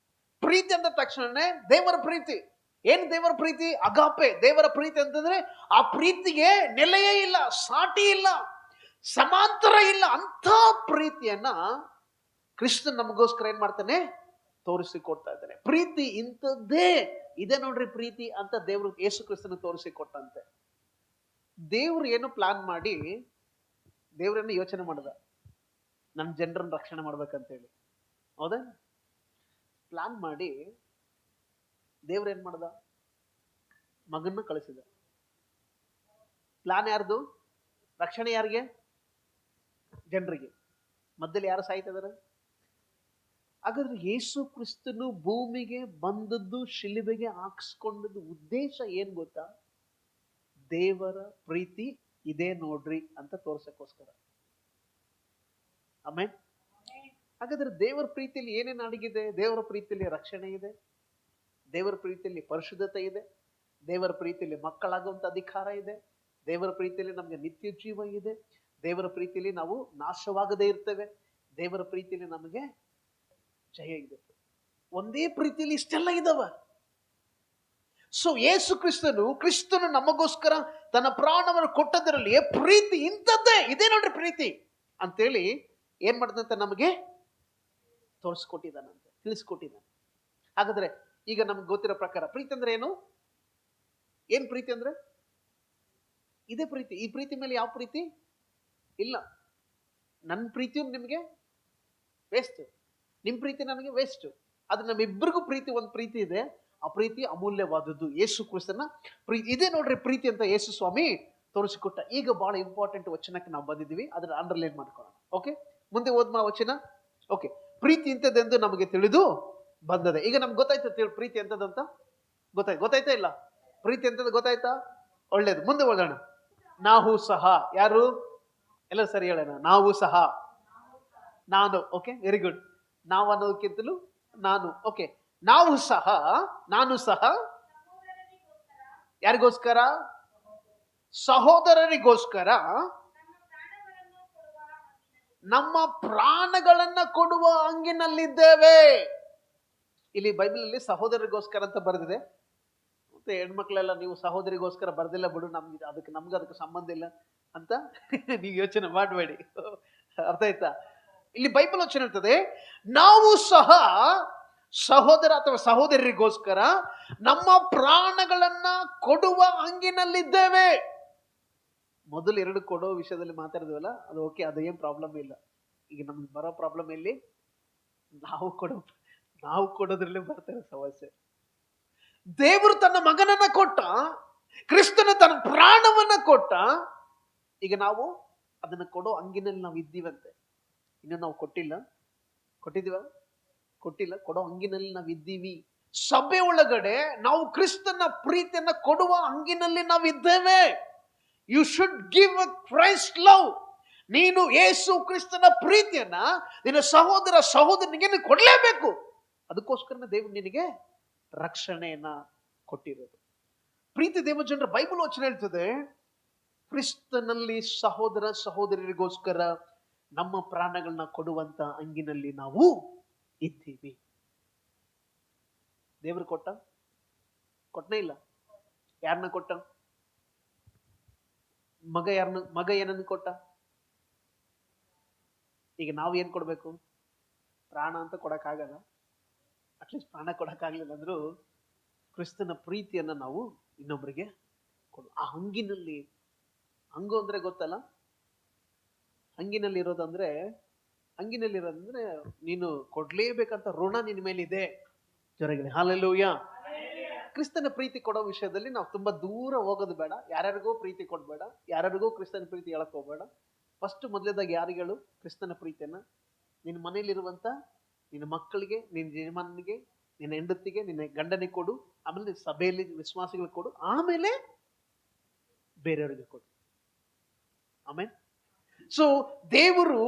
ಪ್ರೀತಿ ಅಂದ ತಕ್ಷಣನೇ ದೇವರ ಪ್ರೀತಿ. ಏನ್ ದೇವರ ಪ್ರೀತಿ? ಅಗಾಪೆ. ದೇವರ ಪ್ರೀತಿ ಅಂತಂದ್ರೆ ಆ ಪ್ರೀತಿಗೆ ನೆಲೆಯೇ ಇಲ್ಲ, ಸಾಟಿ ಇಲ್ಲ, ಸಮಾಂತರ ಇಲ್ಲ. ಅಂತ ಪ್ರೀತಿಯನ್ನ ಕೃಷ್ಣ ನಮಗೋಸ್ಕರ ಏನ್ ಮಾಡ್ತಾನೆ? ತೋರಿಸಿಕೊಡ್ತಾ ಇದ್ದಾನೆ. ಪ್ರೀತಿ ಇಂಥದ್ದೇ ಇದೆ ನೋಡ್ರಿ ಪ್ರೀತಿ ಅಂತ ದೇವರು ಯೇಸು ಕ್ರಿಸ್ತನ ತೋರಿಸಿಕೊಟ್ಟಂತೆ. ದೇವ್ರು ಏನು ಪ್ಲಾನ್ ಮಾಡಿ ದೇವ್ರನ್ನ ಯೋಚನೆ ಮಾಡದ, ನನ್ನ ಜನರನ್ನ ರಕ್ಷಣೆ ಮಾಡ್ಬೇಕಂತೇಳಿ. ಹೌದಾ? ಪ್ಲಾನ್ ಮಾಡಿ ದೇವ್ರ ಏನ್ ಮಾಡ್ದ? ಮಗನ್ನ ಕಳಿಸಿದ. ಪ್ಲಾನ್ ಯಾರ್ದು? ರಕ್ಷಣೆ ಯಾರಿಗೆ? ಜನರಿಗೆ. ಮಧ್ಯದಲ್ಲಿ ಯಾರು ಸಾಯ್ತಿದಾರೆ? ಹಾಗಾದ್ರೆ ಯೇಸು ಕ್ರಿಸ್ತನು ಭೂಮಿಗೆ ಬಂದದ್ದು, ಶಿಲುಬೆಗೆ ಹಾಕ್ಸ್ಕೊಂಡದ್ದು ಉದ್ದೇಶ ಏನ್ ಗೊತ್ತಾ? ದೇವರ ಪ್ರೀತಿ ಇದೆ ನೋಡ್ರಿ ಅಂತ ತೋರ್ಸಕ್ಕೋಸ್ಕರ. ಆಮೇಲೆ ಹಾಗಾದ್ರೆ ದೇವರ ಪ್ರೀತಿಯಲ್ಲಿ ಏನೇನು ಅಡಗಿದೆ? ದೇವರ ಪ್ರೀತಿಯಲ್ಲಿ ರಕ್ಷಣೆ ಇದೆ, ದೇವರ ಪ್ರೀತಿಯಲ್ಲಿ ಪರಿಶುದ್ಧತೆ ಇದೆ, ದೇವರ ಪ್ರೀತಿಯಲ್ಲಿ ಮಕ್ಕಳಾಗುವಂತ ಅಧಿಕಾರ ಇದೆ, ದೇವರ ಪ್ರೀತಿಯಲ್ಲಿ ನಮ್ಗೆ ನಿತ್ಯ ಜೀವ ಇದೆ, ದೇವರ ಪ್ರೀತಿಯಲ್ಲಿ ನಾವು ನಾಶವಾಗದೇ ಇರ್ತೇವೆ, ದೇವರ ಪ್ರೀತಿಯಲ್ಲಿ ನಮಗೆ ಜಯ ಇದೆ. ಒಂದೇ ಪ್ರೀತಿಯಲ್ಲಿ ಇಷ್ಟೆಲ್ಲ ಇದಾವ. ಸೊ ಯೇಸು ಕ್ರಿಸ್ತನು ನಮಗೋಸ್ಕರ ತನ್ನ ಪ್ರಾಣವನ್ನು ಕೊಟ್ಟದರಲ್ಲಿ ಪ್ರೀತಿ ಇಂಥದ್ದೇ ಇದೆ ನೋಡ್ರಿ ಪ್ರೀತಿ ಅಂತೇಳಿ ಏನ್ ಮಾಡಿದಂತೆ ನಮಗೆ ತೋರಿಸ್ಕೊಟ್ಟಿದ್ದಾನಂತೆ, ತಿಳಿಸ್ಕೊಟ್ಟಿದ್ದಾನೆ. ಹಾಗಾದ್ರೆ ಈಗ ನಮ್ಗೆ ಗೊತ್ತಿರೋ ಪ್ರಕಾರ ಪ್ರೀತಿ ಅಂದ್ರೆ ಏನು? ಏನ್ ಪ್ರೀತಿ ಅಂದ್ರೆ? ಇದೇ ಪ್ರೀತಿ. ಈ ಪ್ರೀತಿ ಮೇಲೆ ಯಾವ ಪ್ರೀತಿ ಇಲ್ಲ. ನನ್ನ ಪ್ರೀತಿಯು ನಿಮ್ಗೆ ವೇಸ್ಟ್, ನಿಮ್ ಪ್ರೀತಿ ನನಗೆ ವೇಸ್ಟ್. ಆದ್ರೆ ನಮ್ಮಿಬ್ಬರಿಗೂ ಪ್ರೀತಿ, ಒಂದು ಪ್ರೀತಿ ಇದೆ. ಆ ಪ್ರೀತಿ ಅಮೂಲ್ಯವಾದದ್ದು. ಯೇಸು ಕ್ರಿಸ್ತನ ಪ್ರೀತಿ ಇದೇ ನೋಡ್ರಿ ಪ್ರೀತಿ ಅಂತ ಯೇಸು ಸ್ವಾಮಿ ತೋರಿಸಿಕೊಟ್ಟ. ಈಗ ಬಹಳ ಇಂಪಾರ್ಟೆಂಟ್ ವಚನಕ್ಕೆ ನಾವು ಬಂದಿದ್ದೀವಿ, ಅದನ್ನ ಅಂಡರ್ಲೈನ್ ಮಾಡ್ಕೊಳ್ಳೋಣ. ಓಕೆ, ಮುಂದೆ ಓದ್ಮಾ ವಚನ. ಓಕೆ, ಪ್ರೀತಿ ಇಂಥದ್ದೆಂದು ನಮಗೆ ತಿಳಿದು ಬಂದದೆ. ಈಗ ನಮ್ಗೆ ಗೊತ್ತಾಯ್ತು ಪ್ರೀತಿ ಎಂತದಂತ. ಗೊತ್ತಾಯ್ತಾ ಇಲ್ಲ? ಪ್ರೀತಿ ಎಂತದ್ದು ಗೊತ್ತಾಯ್ತಾ? ಒಳ್ಳೇದು, ಮುಂದೆ ಓದೋಣ. ನಾವು ಸಹ, ಯಾರು ಎಲ್ಲ ಸರಿ ಹೇಳೋಣ. ನಾವು ಸಹ, ನಾನು. Okay, very good. ನಾವು ಅನ್ನೋದಕ್ಕಿಂತಲೂ ನಾನು. ಓಕೆ, ನಾವು ಸಹ, ನಾನು ಸಹ ಯಾರಿಗೋಸ್ಕರ? ಸಹೋದರರಿಗೋಸ್ಕರ ನಮ್ಮ ಪ್ರಾಣಗಳನ್ನ ಕೊಡುವ ಹಂಗಿನಲ್ಲಿದ್ದೇವೆ. ಇಲ್ಲಿ ಬೈಬಲ್ ಅಲ್ಲಿ ಸಹೋದರರಿಗೋಸ್ಕರ ಅಂತ ಬರೆದಿದೆ. ಮತ್ತೆ ಹೆಣ್ಮಕ್ಳೆಲ್ಲ ನೀವು ಸಹೋದರಿಗೋಸ್ಕರ ಬರ್ದಿಲ್ಲ ಬಿಡು, ನಮ್ಗೆ ಅದಕ್ಕೆ ಸಂಬಂಧ ಇಲ್ಲ ಅಂತ ನೀವು ಯೋಚನೆ ಮಾಡಬೇಡಿ. ಅರ್ಥ ಆಯ್ತಾ? ಇಲ್ಲಿ ಬೈಬಲ್ ವಚನ ಇರ್ತದೆ, ನಾವು ಸಹ ಸಹೋದರ ಅಥವಾ ಸಹೋದರರಿಗೋಸ್ಕರ ನಮ್ಮ ಪ್ರಾಣಗಳನ್ನ ಕೊಡುವ ಹಂಗಿನಲ್ಲಿದ್ದೇವೆ. ಮೊದಲು ಎರಡು ಕೊಡೋ ವಿಷಯದಲ್ಲಿ ಮಾತಾಡಿದ್ವಲ್ಲ, ಅದು ಓಕೆ, ಅದು ಏನ್ ಪ್ರಾಬ್ಲಮ್ ಇಲ್ಲ. ಈಗ ನಮ್ಗೆ ಬರೋ ಪ್ರಾಬ್ಲಮ್ ಎಲ್ಲಿ? ನಾವು ಕೊಡೋದ್ರಲ್ಲೇ ಬರ್ತೇವೆ ಸಮಸ್ಯೆ. ದೇವರು ತನ್ನ ಮಗನನ್ನ ಕೊಟ್ಟ, ಕ್ರಿಸ್ತನ ತನ್ನ ಪ್ರಾಣವನ್ನ ಕೊಟ್ಟ. ಈಗ ನಾವು ಅದನ್ನ ಕೊಡೋ ಹಂಗಿನಲ್ಲಿ ನಾವು ಇದ್ದೀವಂತೆ. ಇನ್ನು ನಾವು ಕೊಟ್ಟಿಲ್ಲ, ಕೊಡೋ ಹಂಗಿನಲ್ಲಿ ನಾವು ಇದ್ದೀವಿ. ಸಭೆ ಒಳಗಡೆ ನಾವು ಕ್ರಿಸ್ತನ ಪ್ರೀತಿಯನ್ನ ಕೊಡುವ ಹಂಗಿನಲ್ಲಿ ನಾವು ಇದ್ದೇವೆ. You should give a Christ love. ನೀನು ಯೇಸು ಕ್ರಿಸ್ತನ ಪ್ರೀತಿಯನ್ನ ನಿನ್ನ ಸಹೋದರನಿಗೆ ನೀನು ಕೊಡಲೇಬೇಕು. ಅದಕ್ಕೋಸ್ಕರ ದೇವರು ನಿನಗೆ ರಕ್ಷಣೆಯನ್ನ ಕೊಟ್ಟಿರೋದು. ಪ್ರೀತಿ ದೇವಜನರ, ಬೈಬಲ್ ವಚನ ಹೇಳ್ತದೆ, ಕ್ರಿಸ್ತನಲ್ಲಿ ಸಹೋದರರಿಗೋಸ್ಕರ ನಮ್ಮ ಪ್ರಾಣಗಳನ್ನ ಕೊಡುವಂತ ಅಂಗಿನಲ್ಲಿ ನಾವು ಇದ್ದೀವಿ. ದೇವರು ಕೊಟ್ಟನೇ ಇಲ್ಲ? ಯಾರನ್ನ ಕೊಟ್ಟ? ಮಗ ಏನನ್ನು ಕೊಟ್ಟ? ಈಗ ನಾವು ಏನ್ ಕೊಡ್ಬೇಕು? ಪ್ರಾಣ ಅಂತ ಕೊಡಕ್ಕಾಗಲ್ಲ. ಅಟ್ಲೀಸ್ಟ್ ಪ್ರಾಣ ಕೊಡಕ್ಕಾಗ್ಲಿಲ್ಲ ಅಂದ್ರೂ ಕ್ರಿಸ್ತನ ಪ್ರೀತಿಯನ್ನ ನಾವು ಇನ್ನೊಬ್ಬರಿಗೆ ಕೊಡು. ಆ ಹಂಗಿನಲ್ಲಿ, ಹಂಗು ಅಂದ್ರೆ ಗೊತ್ತಲ್ಲ, ಹಂಗಿನಲ್ಲಿರೋದಂದ್ರೆ ನೀನು ಕೊಡ್ಲೇಬೇಕಂತ ಋಣ ನಿನ್ನ ಮೇಲೆ ಇದೆ. ಜೊರಗಡೆ ಹಲ್ಲೆಲೂಯ. ಕ್ರಿಸ್ತನ ಪ್ರೀತಿ ಕೊಡೋ ವಿಷಯದಲ್ಲಿ ನಾವು ತುಂಬಾ ದೂರ ಹೋಗೋದು ಬೇಡ. ಯಾರ್ಯಾರಿಗೋ ಪ್ರೀತಿ ಕೊಡ್ಬೇಡ, ಯಾರ್ಯಾರಿಗೋ ಕ್ರಿಸ್ತನ ಪ್ರೀತಿ ಹೇಳಕ್ ಹೋಗ್ಬೇಡ. ಫಸ್ಟ್ ಮೊದಲೇದಾಗಿ ಯಾರಿಗಳು ಕ್ರಿಸ್ತನ ಪ್ರೀತಿಯನ್ನ? ನಿನ್ನ ಮನೆಯಲ್ಲಿರುವಂತ ನಿನ್ನ ಮಕ್ಕಳಿಗೆ, ನಿನ್ನ ಯಜಮಾನನಿಗೆ, ನಿನ್ನ ಹೆಂಡತಿಗೆ, ನಿನ್ನ ಗಂಡನಿಗೆ ಕೊಡು. ಆಮೇಲೆ ಸಭೆಯಲ್ಲಿ ವಿಶ್ವಾಸಿಗಳಿಗೆ ಕೊಡು. ಆಮೇಲೆ ಬೇರೆಯವರಿಗೆ ಕೊಡು. ಆಮೇಲೆ ಸೊ ದೇವರು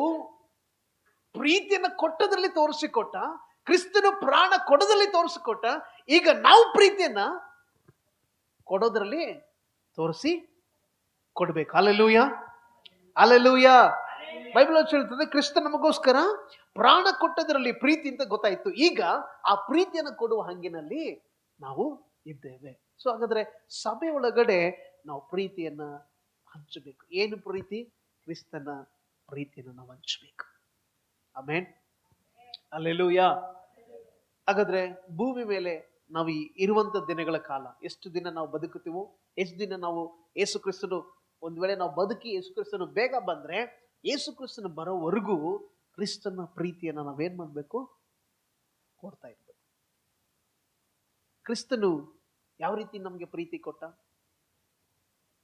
ಪ್ರೀತಿಯನ್ನ ಕೊಟ್ಟದ್ರಲ್ಲಿ ತೋರಿಸಿಕೊಟ್ಟ, ಕ್ರಿಸ್ತನ ಪ್ರಾಣ ಕೊಡೋದ್ರಲ್ಲಿ ತೋರಿಸಿಕೊಟ್ಟ. ಈಗ ನಾವು ಪ್ರೀತಿಯನ್ನ ಕೊಡೋದ್ರಲ್ಲಿ ತೋರಿಸಿ ಕೊಡ್ಬೇಕು. Hallelujah, hallelujah. ಬೈಬಲ್ ಹೇಳ್ತದೆ, ಕ್ರಿಸ್ತ ನಮಗೋಸ್ಕರ ಪ್ರಾಣ ಕೊಟ್ಟದ್ರಲ್ಲಿ ಪ್ರೀತಿ ಅಂತ ಗೊತ್ತಾಯ್ತು. ಈಗ ಆ ಪ್ರೀತಿಯನ್ನ ಕೊಡುವ ಹಂಗಿನಲ್ಲಿ ನಾವು ಇದ್ದೇವೆ. ಸೊ ಹಾಗಾದ್ರೆ ಸಭೆ ಒಳಗಡೆ ನಾವು ಪ್ರೀತಿಯನ್ನ ಹಂಚಬೇಕು. ಏನು ಪ್ರೀತಿ? ಕ್ರಿಸ್ತನ ಪ್ರೀತಿಯನ್ನು ನಾವು ಹಂಚಬೇಕು. Amen, hallelujah. ಹಾಗಾದ್ರೆ ಭೂಮಿ ಮೇಲೆ ನಾವು ಇರುವಂತ ದಿನಗಳ ಕಾಲ, ಎಷ್ಟು ದಿನ ನಾವು ಬದುಕುತ್ತೀವೋ, ಎಷ್ಟು ದಿನ ನಾವು ಯೇಸು ಕ್ರಿಸ್ತನು, ಒಂದ್ ವೇಳೆ ನಾವು ಬದುಕಿ ಯೇಸು ಕ್ರಿಸ್ತನು ಬೇಗ ಬಂದ್ರೆ, ಯೇಸು ಕ್ರಿಸ್ತನು ಬರೋವರೆಗೂ ಕ್ರಿಸ್ತನ ಪ್ರೀತಿಯನ್ನ ನಾವೇನ್ ಮಾಡ್ಬೇಕು? ಕೊಡ್ತಾ ಇರ್ಬೇಕು. ಕ್ರಿಸ್ತನು ಯಾವ ರೀತಿ ನಮ್ಗೆ ಪ್ರೀತಿ ಕೊಟ್ಟ?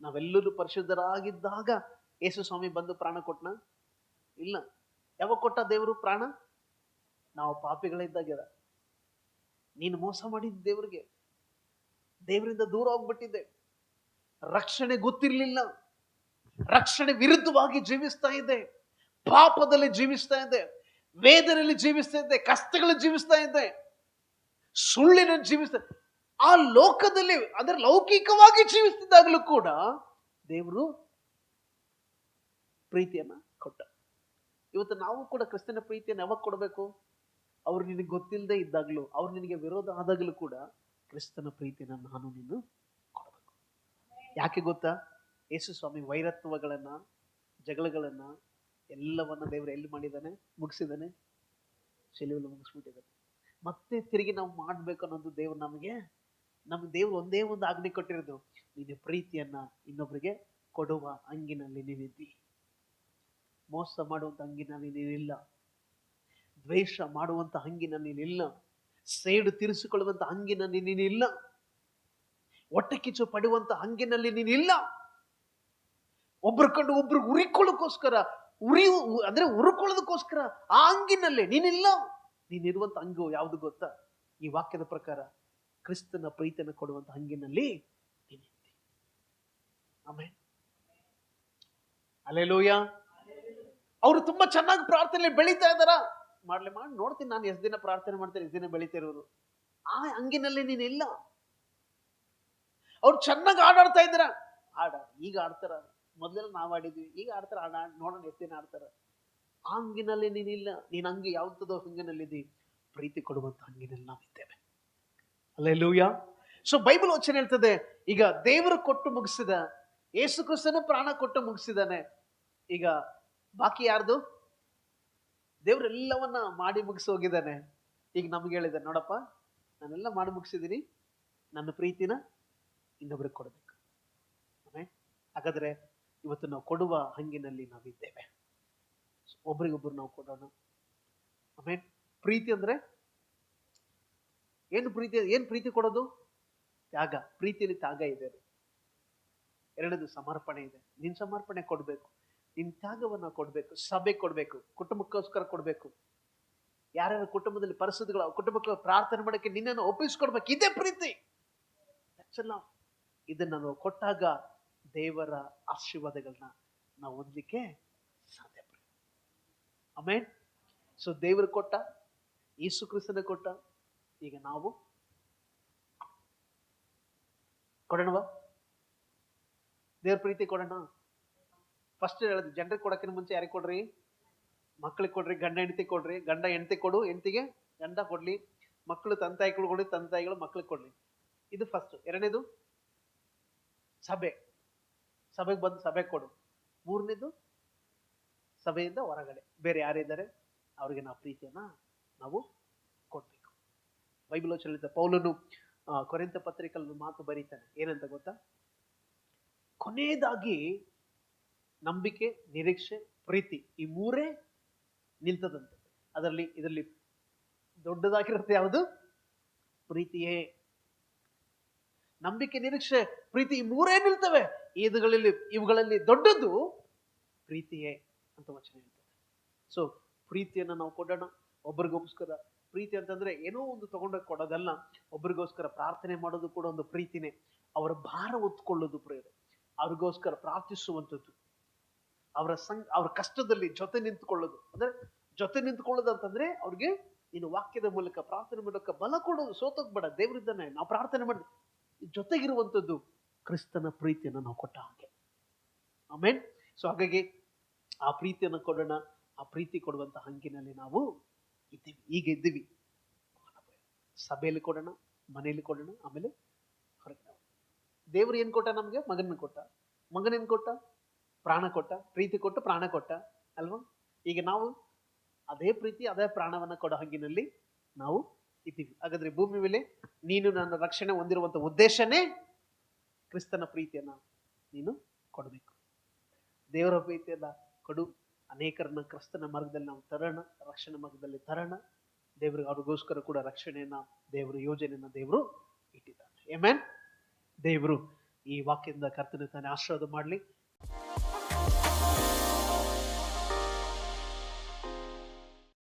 ನಾವೆಲ್ಲರೂ ಪರಿಶುದ್ಧರಾಗಿದ್ದಾಗ ಯೇಸು ಸ್ವಾಮಿ ಬಂದು ಪ್ರಾಣ ಕೊಟ್ನ? ಇಲ್ಲ. ಯಾವಾಗ ಕೊಟ್ಟ ದೇವರು ಪ್ರಾಣ? ನಾವು ಪಾಪಿಗಳಿದ್ದಾಗ. ನೀನು ಮೋಸ ಮಾಡಿದ್ದ ದೇವರಿಗೆ, ದೇವರಿಂದ ದೂರ ಹೋಗ್ಬಿಟ್ಟಿದ್ದೆ, ರಕ್ಷಣೆ ಗೊತ್ತಿರ್ಲಿಲ್ಲ, ರಕ್ಷಣೆ ವಿರುದ್ಧವಾಗಿ ಜೀವಿಸ್ತಾ ಇದೆ, ಪಾಪದಲ್ಲಿ ಜೀವಿಸ್ತಾ ಇದೆ, ವೇದನೆಯಲ್ಲಿ ಜೀವಿಸ್ತಾ ಇದೆ, ಕಷ್ಟಗಳಲ್ಲಿ ಜೀವಿಸ್ತಾ ಇದೆ, ಸುಳ್ಳಿನ ಜೀವಿಸ್ತಾ, ಆ ಲೋಕದಲ್ಲಿ ಅದರ ಲೌಕಿಕವಾಗಿ ಜೀವಿಸ್ತಿದ್ದಾಗಲೂ ಕೂಡ ದೇವರು ಪ್ರೀತಿಯನ್ನ ಕೊಟ್ಟ. ಇವತ್ತು ನಾವು ಕೂಡ ಕ್ರಿಸ್ತನ ಪ್ರೀತಿಯನ್ನು ಯಾವಾಗ ಕೊಡಬೇಕು? ಅವ್ರು ನಿನಗೆ ಗೊತ್ತಿಲ್ಲದೆ ಇದ್ದಾಗಲೂ, ಅವ್ರು ನಿನಗೆ ವಿರೋಧ ಆದಾಗಲೂ ಕೂಡ ಕ್ರಿಸ್ತನ ಪ್ರೀತಿಯನ್ನ ನಾನು ನೀನು ಕೊಡಬೇಕು. ಯಾಕೆ ಗೊತ್ತಾ? ಯೇಸು ಸ್ವಾಮಿ ವೈರತ್ವಗಳನ್ನ, ಜಗಳಗಳನ್ನ ಎಲ್ಲವನ್ನ ದೇವರು ಎಲ್ಲಿ ಮಾಡಿದ್ದಾನೆ? ಮುಗಿಸಿದ್ದಾನೆ. ಶಿಲುಬೆಯಲ್ಲಿ ಮುಗಿಸ್ಬಿಟ್ಟಿದ್ದಾನೆ. ಮತ್ತೆ ತಿರುಗಿ ನಾವು ಮಾಡ್ಬೇಕು ಅನ್ನೋದು ನಮ್ಗೆ ದೇವ್ರು ಒಂದೇ ಒಂದು ಆಜ್ಞೆ ಕೊಟ್ಟಿರೋದು, ನಿನ್ನ ಪ್ರೀತಿಯನ್ನ ಇನ್ನೊಬ್ಬರಿಗೆ ಕೊಡುವ ಹಂಗಿನಲ್ಲಿ ನೀನಿದ್ದಿ. ಮೋಸ ಮಾಡುವಂತ ಹಂಗಿನಲ್ಲಿ ನೀನಿಲ್ಲ, ದ್ವೇಷ ಮಾಡುವಂತ ಹಂಗಿನಲ್ಲಿ ನೀನಿಲ್ಲ, ಸೇಡು ತೀರಿಸಿಕೊಳ್ಳುವಂತ ಹಂಗಿನಲ್ಲಿ ನೀನಿಲ್ಲ, ಹೊಟ್ಟೆ ಕಿಚ್ಚು ಪಡುವಂತ ಹಂಗಿನಲ್ಲಿ ನೀನಿಲ್ಲ, ಒಬ್ರು ಕಂಡು ಒಬ್ರು ಉರಿಕೊಳ್ಳೋದಕ್ಕೋಸ್ಕರ ಉರುಕೊಳ್ಳೋದಕ್ಕೋಸ್ಕರ ಆ ಹಂಗಿನಲ್ಲಿ ನೀನಿಲ್ಲ. ನೀನಿರುವಂತ ಹಂಗು ಯಾವುದು ಗೊತ್ತಾ? ಈ ವಾಕ್ಯದ ಪ್ರಕಾರ ಕ್ರಿಸ್ತನ ಪ್ರೀತಿಯನ್ನು ಕೊಡುವಂತ ಹಂಗಿನಲ್ಲಿ ನೀನಿದ್ದಿ. Amen, hallelujah. ಅವರು ತುಂಬಾ ಚೆನ್ನಾಗಿ ಪ್ರಾರ್ಥನೆ ಬೆಳೀತಾ ಇದ್ದಾರ. ಮಾಡಿ ನೋಡ್ತೀನಿ ನಾನು ಎಷ್ಟು ದಿನ ಪ್ರಾರ್ಥನೆ ಮಾಡ್ತೇನೆ, ಎಷ್ಟು ದಿನ ಬೆಳೀತಿರೋರು. ಆ ಹಂಗಿನಲ್ಲಿ ನೀನಿಲ್ಲ. ಅವ್ರು ಚೆನ್ನಾಗಿ ಆಡಾಡ್ತಾ ಇದ್ದಾರ, ಈಗ ಆಡ್ತಾರ. ಮೊದಲೆಲ್ಲ ನಾವು ಆಡಿದ್ವಿ, ಈಗ ಆಡ್ತಾರ. ನೋಡೋಣ ಎಷ್ಟು ದಿನ ಆಡ್ತಾರ. ಆ ಹಂಗಿನಲ್ಲಿ ನೀನಿಲ್ಲ. ನೀನ್ ಹಂಗೆ ಯಾವ್ದೋ ಹಂಗಿನಲ್ಲಿದ್ದಿ? ಪ್ರೀತಿ ಕೊಡುವಂತ ಹಂಗಿನಲ್ಲಿ ನಾವಿದ್ದೇವೆ. ಹಲ್ಲೆಲೂಯ. ಸೊ ಬೈಬಲ್ ವಚನ ಹೇಳ್ತದೆ, ಈಗ ದೇವರು ಕೊಟ್ಟು ಮುಗಿಸಿದ, ಯೇಸು ಕ್ರಿಸ್ತನು ಪ್ರಾಣ ಕೊಟ್ಟು ಮುಗಿಸಿದಾನೆ. ಈಗ ಬಾಕಿ ಯಾರ್ದು? ದೇವರೆಲ್ಲವನ್ನ ಮಾಡಿ ಮುಗಿಸಿ ಹೋಗಿದ್ದಾನೆ. ಈಗ ನಮ್ಗೆ ಹೇಳಿದೆ, ನೋಡಪ್ಪ ನಾನೆಲ್ಲ ಮಾಡಿ ಮುಗಿಸಿದ್ದೀನಿ, ನನ್ನ ಪ್ರೀತಿನ ಇನ್ನೊಬ್ರಿಗೆ ಕೊಡಬೇಕು. ಹಾಗಾದ್ರೆ ಇವತ್ತು ನಾವು ಕೊಡುವ ಹಂಗಿನಲ್ಲಿ ನಾವಿದ್ದೇವೆ. ಒಬ್ರಿಗೊಬ್ರು ನಾವು ಕೊಡೋಣ. ಆಮೇಲೆ ಪ್ರೀತಿ ಅಂದ್ರೆ ಏನು? ಪ್ರೀತಿ ಕೊಡೋದು ತ್ಯಾಗ. ಪ್ರೀತಿಯಲ್ಲಿ ತ್ಯಾಗ ಇದೆ. ಎರಡನೇದು ಸಮರ್ಪಣೆ ಇದೆ. ನಿನ್ ಸಮರ್ಪಣೆ ಕೊಡ್ಬೇಕು, ನಿನ್ ತ್ಯಾಗವನ್ನ ಕೊಡ್ಬೇಕು, ಸಭೆ ಕೊಡ್ಬೇಕು, ಕುಟುಂಬಕ್ಕೋಸ್ಕರ ಕೊಡ್ಬೇಕು. ಯಾರ್ಯಾರ ಕುಟುಂಬದಲ್ಲಿ ಪರಿಸ್ಥಿತಿಗಳು, ಕುಟುಂಬಕ್ಕೆ ಪ್ರಾರ್ಥನೆ ಮಾಡಕ್ಕೆ ನಿನ್ನನ್ನು ಒಪ್ಪಿಸ್ಕೊಡ್ಬೇಕು. ಇದೇ ಪ್ರೀತಿ. ಇದನ್ನ ನಾವು ಕೊಟ್ಟಾಗ ದೇವರ ಆಶೀರ್ವಾದಗಳನ್ನ ನಾವು ಹೊಂದಲಿಕ್ಕೆ ಸಾಧ್ಯ. ಆಮೇನ್. ಸೊ ದೇವರು ಕೊಟ್ಟ, ಯೇಸು ಕ್ರಿಸ್ತನ ಕೊಟ್ಟ, ಈಗ ನಾವು ಕೊಡೋಣವಾ? ದೇವ್ರ ಪ್ರೀತಿ ಕೊಡೋಣ. ಫಸ್ಟ್ ಹೇಳಿದ್ವಿ, ಜನರಿಗೆ ಕೊಡಕ್ಕಿಂತ ಮುಂಚೆ ಯಾರಿಗೆ ಕೊಡ್ರಿ? ಮಕ್ಕಳಿಗೆ ಕೊಡ್ರಿ, ಗಂಡ ಹೆಂಡತಿ ಕೊಡ್ರಿ. ಗಂಡ ಹೆಂಡತಿ ಕೊಡು, ಹೆಂಡತಿಗೆ ಗಂಡ ಕೊಡ್ಲಿ. ಮಕ್ಕಳು ತಂದೆ ತಾಯಿಗಳು ಕೊಡಿ, ತಂದೆ ತಾಯಿಗಳು ಮಕ್ಕಳಿಗೆ ಕೊಡ್ಲಿ. ಇದು ಫಸ್ಟ್. ಎರಡನೇದು ಸಭೆಗೆ ಬಂದು ಸಭೆಗೆ ಕೊಡು. ಮೂರನೇದು ಸಭೆಯಿಂದ ಹೊರಗಡೆ ಬೇರೆ ಯಾರಿದ್ದಾರೆ ಅವರಿಗೆ ನಾವು ಪ್ರೀತಿಯನ್ನ ನಾವು ಕೊಡ್ಬೇಕು. ಬೈಬಲ್ ವಚನ ಪೌಲನು ಕೊರಿಂಥ ಪತ್ರಿಕೆಯಲ್ಲಿ ಮಾತು ಬರೀತಾನೆ, ಏನಂತ ಗೊತ್ತಾ? ಕೊನೆಯದಾಗಿ ನಂಬಿಕೆ, ನಿರೀಕ್ಷೆ, ಪ್ರೀತಿ, ಈ ಮೂರೇ ನಿಲ್ತದಂತೆ. ಇದರಲ್ಲಿ ದೊಡ್ಡದಾಗಿರುತ್ತೆ ಯಾವುದು? ಪ್ರೀತಿಯೇ. ನಂಬಿಕೆ, ನಿರೀಕ್ಷೆ, ಪ್ರೀತಿ, ಈ ಮೂರೇ ನಿಲ್ತವೆ. ಇವುಗಳಲ್ಲಿ ದೊಡ್ಡದು ಪ್ರೀತಿಯೇ ಅಂತ ವಚನ ಹೇಳ್ತದೆ. ಸೊ ಪ್ರೀತಿಯನ್ನ ನಾವು ಕೊಡೋಣ ಒಬ್ರಿಗೋಸ್ಕರ. ಪ್ರೀತಿ ಅಂತಂದ್ರೆ ಏನೋ ಒಂದು ತಗೊಂಡೋಗಿ ಕೊಡೋದಲ್ಲ. ಒಬ್ರಿಗೋಸ್ಕರ ಪ್ರಾರ್ಥನೆ ಮಾಡೋದು ಕೂಡ ಒಂದು ಪ್ರೀತಿನೇ. ಅವರ ಭಾರ ಹೊತ್ಕೊಳ್ಳೋದು ಪ್ರೇರೆ, ಅವ್ರಿಗೋಸ್ಕರ ಪ್ರಾರ್ಥಿಸುವಂಥದ್ದು, ಅವ್ರ ಕಷ್ಟದಲ್ಲಿ ಜೊತೆ ನಿಂತ್ಕೊಳ್ಳೋದು. ಅಂದ್ರೆ ಜೊತೆ ನಿಂತ್ಕೊಳ್ಳೋದು ಅಂತಂದ್ರೆ ಅವ್ರಿಗೆ ನೀನು ವಾಕ್ಯದ ಮೂಲಕ, ಪ್ರಾರ್ಥನೆ ಮೂಲಕ ಬಲ ಕೊಡೋದು. ಸೋತೋಗ್ಬೇಡ, ದೇವರಿದ್ದಾನೆ, ನಾವು ಪ್ರಾರ್ಥನೆ ಮಾಡಿ ಜೊತೆಗಿರುವಂಥದ್ದು ಕ್ರಿಸ್ತನ ಪ್ರೀತಿಯನ್ನು ನಾವು ಕೊಟ್ಟ ಹಾಗೆ. ಆಮೇನ್. ಸೊ ಹಾಗಾಗಿ ಆ ಪ್ರೀತಿಯನ್ನು ಕೊಡೋಣ. ಆ ಪ್ರೀತಿ ಕೊಡುವಂತ ಹಂಗಿನಲ್ಲಿ ನಾವು ಇದ್ದೀವಿ, ಈಗ ಇದ್ದೀವಿ. ಸಭೆಯಲ್ಲಿ ಕೊಡೋಣ, ಮನೆಯಲ್ಲಿ ಕೊಡೋಣ, ಆಮೇಲೆ ಹೊರಗೆ. ದೇವರು ಏನ್ ಕೊಟ್ಟ ನಮ್ಗೆ? ಮಗನ ಕೊಟ್ಟ. ಮಗನೇನ್ ಕೊಟ್ಟ? ಪ್ರಾಣ ಕೊಟ್ಟ. ಪ್ರೀತಿ ಕೊಟ್ಟು ಪ್ರಾಣ ಕೊಟ್ಟ ಅಲ್ವಾ? ಈಗ ನಾವು ಅದೇ ಪ್ರೀತಿ, ಅದೇ ಪ್ರಾಣವನ್ನ ಕೊಡೋ ಹಂಗಿನಲ್ಲಿ ನಾವು ಇದ್ದೀವಿ. ಹಾಗಾದ್ರೆ ಭೂಮಿ ಮೇಲೆ ನೀನು ನನ್ನ ರಕ್ಷಣೆ ಹೊಂದಿರುವಂತ ಉದ್ದೇಶನೇ ಕ್ರಿಸ್ತನ ಪ್ರೀತಿಯನ್ನ ನೀನು ಕೊಡಬೇಕು. ದೇವರ ಪ್ರೀತಿಯನ್ನ ಕೊಡು. ಅನೇಕರನ್ನ ಕ್ರಿಸ್ತನ ಮಾರ್ಗದಲ್ಲಿ ನಾವು ತರೋಣ, ರಕ್ಷಣೆ ಮಾರ್ಗದಲ್ಲಿ ತರೋಣ. ದೇವರಿಗೆ ಅವ್ರಿಗೋಸ್ಕರ ಕೂಡ ರಕ್ಷಣೆಯನ್ನ, ದೇವರ ಯೋಜನೆಯನ್ನ ದೇವರು ಇಟ್ಟಿದ್ದಾನೆ. ಆಮೆನ್. ದೇವರು ಈ ವಾಕ್ಯದಿಂದ ಕರ್ತನ ತಾನೇ ಆಶೀರ್ವಾದ ಮಾಡಲಿ.